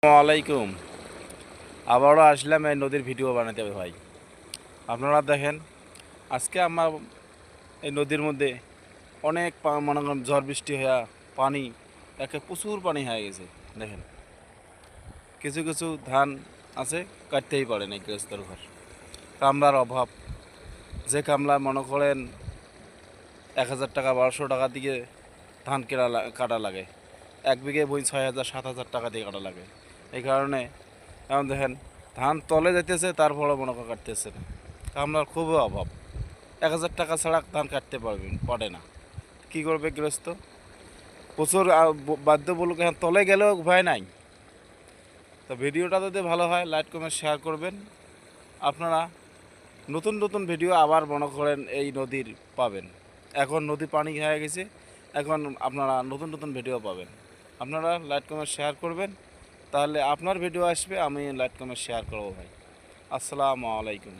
আসসালামাইকুম। আবারও আসলাম এই নদীর ভিডিও বানাতে ভাই। আপনারা দেখেন, আজকে আমার এই নদীর মধ্যে অনেক মনে করেন ঝড় বৃষ্টি হয়ে পানি একে প্রচুর পানি হয়ে গেছে। দেখেন, কিছু কিছু ধান আছে কাটতেই পারে না গৃহস্থর ঘর, কামলার অভাব। যে কামলা মনে করেন 1,000 টাকা 1,200 টাকা দিয়ে ধান কাটা লাগে, 1 বিঘে বই 6,000 7,000 টাকা দিয়ে কাটা লাগে। এই কারণে এখন দেখেন ধান তলে যাইতেছে, তারপরে মনে করেন কাটতেছে না। কামলার খুবই অভাব, 1,000 টাকা ছাড়া ধান কাটতে পারে না। কী করবে গৃহস্থ? প্রচুর বাধ্য বলুক, এখন তলে গেলেও ভয় নাই। তো ভিডিওটা যদি ভালো হয় লাইক কমেন্ট শেয়ার করবেন। আপনারা নতুন নতুন ভিডিও আবার মনে করেন এই নদীর পাবেন। এখন নদী পানি হয়ে গেছে, এখন আপনারা নতুন নতুন ভিডিও পাবেন। আপনারা লাইক কমেন্ট শেয়ার করবেন, তাহলে আপনার ভিডিও আসবে, আমি লাইক কমেন্ট শেয়ার করবো ভাই। আসসালামু আলাইকুম।